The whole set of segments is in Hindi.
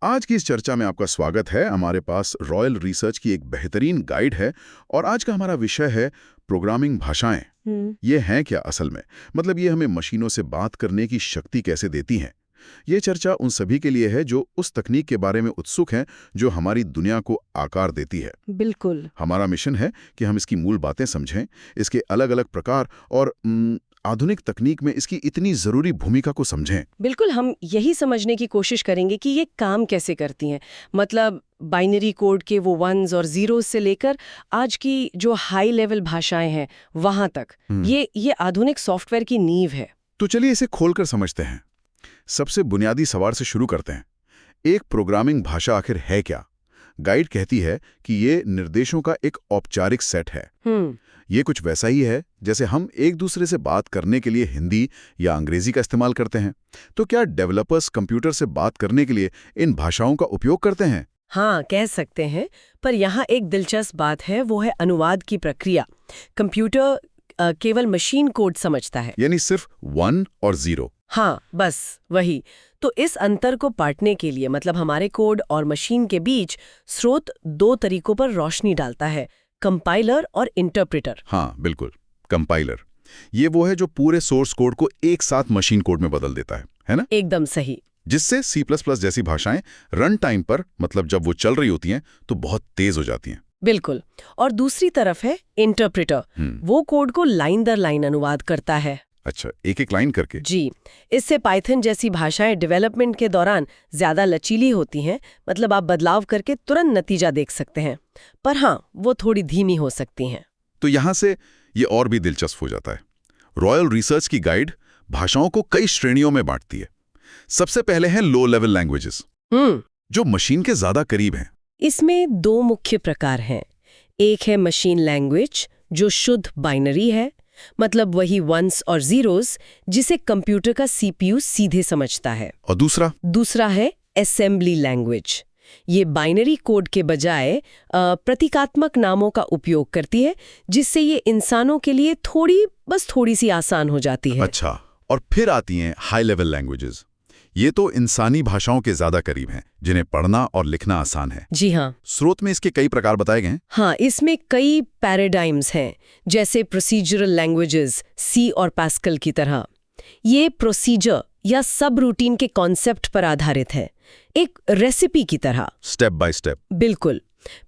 आज की इस चर्चा में आपका स्वागत है। हमारे पास रॉयल रिसर्च की एक बेहतरीन गाइड है और आज का हमारा विषय है प्रोग्रामिंग भाषाएं। ये हैं क्या असल में? मतलब ये हमें मशीनों से बात करने की शक्ति कैसे देती हैं? ये चर्चा उन सभी के लिए है जो उस तकनीक के बारे में उत्सुक हैं जो हमारी दुनिया को आकार देती है। बिल्कुल। हमारा मिशन है कि हम इसकी मूल बातें समझें, इसके अलग अलग प्रकार और आधुनिक तकनीक में इसकी इतनी जरूरी भूमिका को समझें। बिल्कुल, हम यही समझने की कोशिश करेंगे कि ये काम कैसे करती हैं। मतलब बाइनरी कोड के वो वंस और जीरोज से लेकर आज की जो हाई लेवल भाषाएं हैं वहां तक, ये आधुनिक सॉफ्टवेयर की नींव है। तो चलिए इसे खोलकर समझते हैं। सबसे बुनियादी सवाल से शुरू करते हैं। एक प्रोग्रामिंग भाषा आखिर है क्या? गाइड कहती है कि ये निर्देशों का एक औपचारिक सेट है। ये कुछ वैसा ही है जैसे हम एक दूसरे से बात करने के लिए हिंदी या अंग्रेजी का इस्तेमाल करते हैं। तो क्या डेवलपर्स कंप्यूटर से बात करने के लिए इन भाषाओं का उपयोग करते हैं? हाँ, कह सकते हैं। पर यहाँ एक दिलचस्प बात है, वो है अनुवाद की प्रक्रिया। कंप्यूटर केवल मशीन कोड समझता है, यानी सिर्फ 1 और 0। हाँ, बस वही। तो इस अंतर को पाटने के लिए, मतलब हमारे कोड और मशीन के बीच, स्रोत दो तरीकों पर रोशनी डालता है, कंपाइलर और इंटरप्रेटर। हाँ बिल्कुल, कंपाइलर। ये वो है जो पूरे सोर्स कोड को एक साथ मशीन कोड में बदल देता है ना? एकदम सही। जिससे C++ जैसी भाषाएं रन टाइम पर, मतलब जब वो चल रही होती हैं, तो बहुत तेज हो जाती हैं। बिल्कुल। और दूसरी तरफ है इंटरप्रेटर। वो कोड को लाइन दर लाइन अनुवाद करता है। अच्छा, एक एक लाइन करके? जी। इससे पाइथन जैसी भाषाएं डेवलपमेंट के दौरान ज्यादा लचीली होती हैं। मतलब आप बदलाव करके तुरंत नतीजा देख सकते हैं। पर हाँ, वो थोड़ी धीमी हो सकती हैं। तो यहाँ से ये और भी दिलचस्प हो जाता है। रॉयल रिसर्च की गाइड भाषाओं को कई श्रेणियों में बांटती है। सबसे पहले हैं लो लेवल लैंग्वेजेस, जो मशीन के ज्यादा करीब हैं। इसमें दो मुख्य प्रकार हैं। एक है मशीन लैंग्वेज, जो शुद्ध बाइनरी है, मतलब वही वंस और जीरोस, जिसे कंप्यूटर का सीपीयू सीधे समझता है। और दूसरा है असेंबली लैंग्वेज। ये बाइनरी कोड के बजाय प्रतीकात्मक नामों का उपयोग करती है, जिससे ये इंसानों के लिए थोड़ी सी आसान हो जाती है। अच्छा, और फिर आती हैं हाई लेवल लैंग्वेजेस। ये तो इंसानी भाषाओं के ज्यादा करीब हैं, जिन्हें पढ़ना और लिखना आसान है। जी हाँ। स्रोत में इसके कई प्रकार बताए गए हैं। हाँ, इसमें कई पैराडाइम्स हैं, जैसे प्रोसीजरल लैंग्वेजेस, सी और पास्कल की तरह। ये प्रोसीजर या सब रूटीन के कॉन्सेप्ट पर आधारित है, एक रेसिपी की तरह, स्टेप बाय स्टेप। बिल्कुल।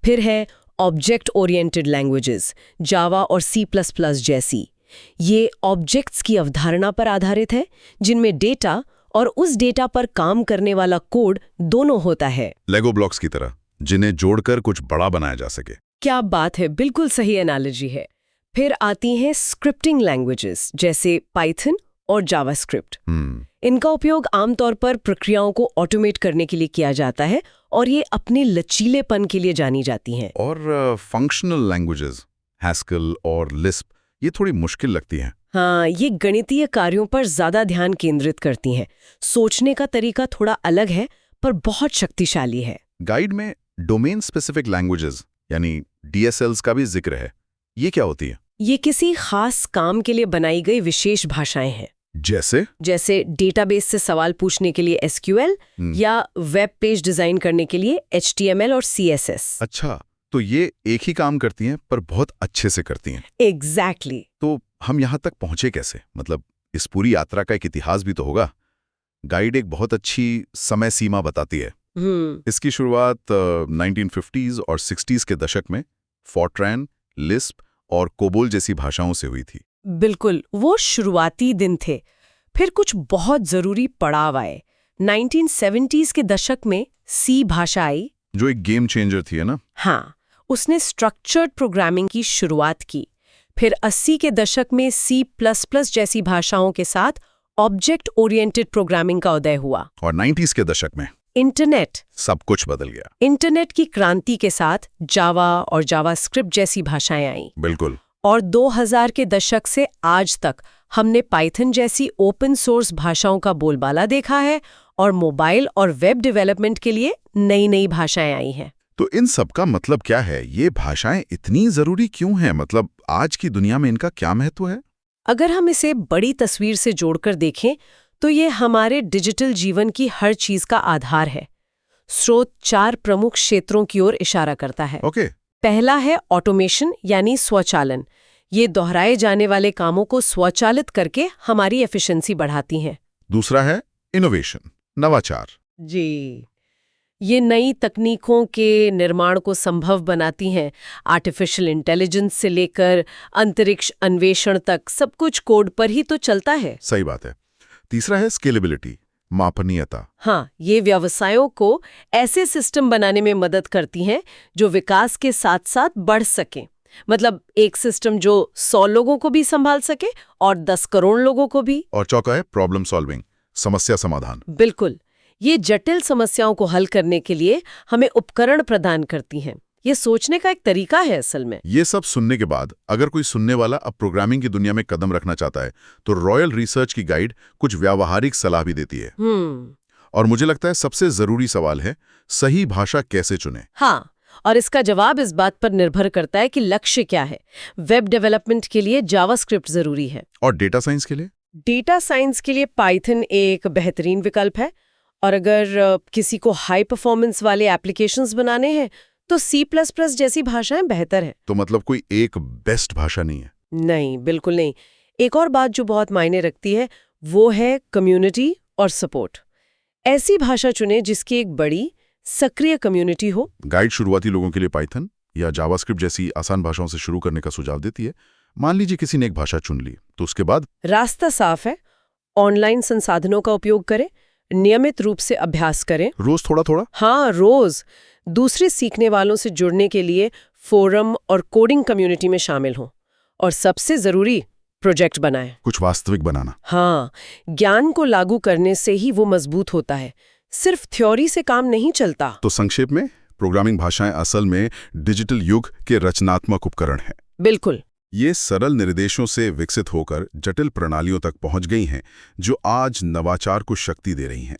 फिर है ऑब्जेक्ट ओरिएंटेड लैंग्वेजेस, जावा और C++ जैसी। ये ऑब्जेक्ट्स की अवधारणा पर आधारित है, जिनमें डेटा और उस डेटा पर काम करने वाला कोड दोनों होता है। लेगो ब्लॉक्स की तरह, जिन्हें जोड़कर कुछ बड़ा बनाया जा सके। क्या बात है, बिल्कुल सही एनालॉजी है। फिर आती हैं स्क्रिप्टिंग लैंग्वेजेस, जैसे पाइथन और जावास्क्रिप्ट। इनका उपयोग आमतौर पर प्रक्रियाओं को ऑटोमेट करने के लिए किया जाता है और ये अपने लचीलेपन के लिए जानी जाती हैं। और फंक्शनल लैंग्वेजेस, हैस्कल और लिस्प, ये थोड़ी मुश्किल लगती हैं। हाँ, ये गणितीय कार्यों पर ज्यादा ध्यान केंद्रित करती हैं। सोचने का तरीका थोड़ा अलग है, पर बहुत शक्तिशाली है। गाइड में डोमेन स्पेसिफिक लैंग्वेजेस यानी DSLs का भी जिक्र है। ये क्या होती है? ये किसी खास काम के लिए बनाई गई विशेष भाषाएं हैं। जैसे डेटाबेस से सवाल पूछने के लिए SQL या वेब पेज डिजाइन करने के लिए HTML और CSS। अच्छा, तो ये एक ही काम करती हैं पर बहुत अच्छे से करती हैं। एग्जैक्टली। तो हम यहाँ तक पहुँचे कैसे? मतलब इस पूरी यात्रा का एक इतिहास भी तो होगा। गाइड एक बहुत अच्छी समय सीमा बताती है। इसकी शुरुआत 1950s और 60s के दशक में फॉर्ट्रैन, लिस्प और कोबोल जैसी भाषाओं से हुई थी। बिल्कुल, वो शुरुआती दिन थे। फिर कुछ बहुत जरूरी पड़ाव आए। 1970s के दशक में C भाषा आई, जो एक गेम चेंजर थी, है ना? हाँ, उसने स्ट्रक्चर्ड प्रोग्रामिंग की शुरुआत की। फिर 80 के दशक में C++ जैसी भाषाओं के साथ ऑब्जेक्ट ओरिएंटेड प्रोग्रामिंग का उदय हुआ। और 90s के दशक में इंटरनेट, सब कुछ बदल गया। इंटरनेट की क्रांति के साथ जावा और जावास्क्रिप्ट जैसी भाषाएं आईं। बिल्कुल। और 2000 के दशक से आज तक हमने पाइथन जैसी ओपन सोर्स भाषाओं का बोलबाला देखा है और मोबाइल और वेब डेवलपमेंट के लिए नई भाषाएं आई हैं। तो इन सब का मतलब क्या है? ये भाषाएं इतनी जरूरी क्यों हैं? मतलब आज की दुनिया में इनका क्या महत्व है? अगर हम इसे बड़ी तस्वीर से जोड़कर देखें तो ये हमारे डिजिटल जीवन की हर चीज का आधार है। स्रोत 4 प्रमुख क्षेत्रों की ओर इशारा करता है। ओके। पहला है ऑटोमेशन यानी स्वचालन। ये दोहराए जाने वाले कामों को स्वचालित करके हमारी एफिशिएंसी बढ़ाती हैं। दूसरा है इनोवेशन, नवाचार। जी, ये नई तकनीकों के निर्माण को संभव बनाती हैं। आर्टिफिशियल इंटेलिजेंस से लेकर अंतरिक्ष अन्वेषण तक सब कुछ कोड पर ही तो चलता है। सही बात है। तीसरा है स्केलेबिलिटी, मापनीयता। हाँ, ये व्यवसायों को ऐसे सिस्टम बनाने में मदद करती हैं जो विकास के साथ साथ बढ़ सकें। मतलब एक सिस्टम जो 100 लोगों को भी संभाल सके और 10 करोड़ लोगों को भी। और चौथा है प्रॉब्लम सॉल्विंग, समस्या समाधान। बिल्कुल, ये जटिल समस्याओं को हल करने के लिए हमें उपकरण प्रदान करती हैं। ये सोचने का एक तरीका है असल में। ये सब सुनने के बाद अगर कोई सुनने वाला अब प्रोग्रामिंग की दुनिया में कदम रखना चाहता है तो रॉयल रिसर्च की गाइड कुछ व्यावहारिक सलाह भी देती है। और मुझे लगता है सबसे जरूरी सवाल है, सही भाषा कैसे चुने। हाँ, और इसका जवाब इस बात पर निर्भर करता है कि लक्ष्य क्या है। वेब डेवलपमेंट के लिए जावास्क्रिप्ट जरूरी है। और डेटा साइंस के लिए? डेटा साइंस के लिए पाइथन एक बेहतरीन विकल्प है। और अगर किसी को हाई परफॉर्मेंस वाले एप्लीकेशंस बनाने हैं तो C++ जैसी भाषाएं बेहतर है। तो मतलब कोई एक बेस्ट भाषा नहीं है? नहीं, बिल्कुल नहीं। एक और बात जो बहुत मायने रखती है वो है कम्युनिटी और सपोर्ट। ऐसी भाषा चुने जिसकी एक बड़ी सक्रिय कम्युनिटी हो। गाइड शुरुआती लोगों के लिए पाइथन या जावास्क्रिप्ट जैसी आसान भाषाओं से शुरू करने का सुझाव देती है। मान लीजिए किसी ने एक भाषा चुन ली तो उसके बाद? रास्ता साफ है। ऑनलाइन संसाधनों का उपयोग करें, नियमित रूप से अभ्यास करें। रोज थोड़ा थोड़ा? हाँ, रोज। दूसरे सीखने वालों से जुड़ने के लिए फोरम और कोडिंग कम्युनिटी में शामिल हों। और सबसे जरूरी, प्रोजेक्ट बनाएं। कुछ वास्तविक बनाना। हाँ, ज्ञान को लागू करने से ही वो मजबूत होता है। सिर्फ थ्योरी से काम नहीं चलता। तो संक्षेप में, प्रोग्रामिंग भाषाएं असल में डिजिटल युग के रचनात्मक उपकरण हैं। बिल्कुल। ये सरल निर्देशों से विकसित होकर जटिल प्रणालियों तक पहुंच गई हैं जो आज नवाचार को शक्ति दे रही हैं।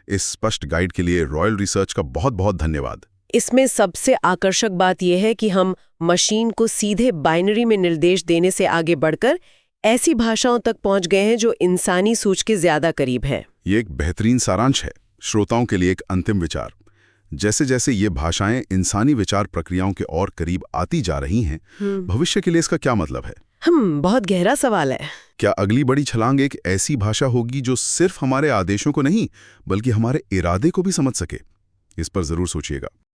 इस स्पष्ट गाइड के लिए रॉयल रिसर्च का बहुत बहुत धन्यवाद। इसमें सबसे आकर्षक बात यह है कि हम मशीन को सीधे बाइनरी में निर्देश देने से आगे बढ़कर ऐसी भाषाओं तक पहुंच गए हैं जो इंसानी सोच के ज्यादा करीब है। ये एक बेहतरीन सारांश है। श्रोताओं के लिए एक अंतिम विचार, जैसे जैसे ये भाषाएं इंसानी विचार प्रक्रियाओं के और करीब आती जा रही हैं, भविष्य के लिए इसका क्या मतलब है? बहुत गहरा सवाल है। क्या अगली बड़ी छलांग एक ऐसी भाषा होगी जो सिर्फ हमारे आदेशों को नहीं बल्कि हमारे इरादे को भी समझ सके? इस पर जरूर सोचिएगा।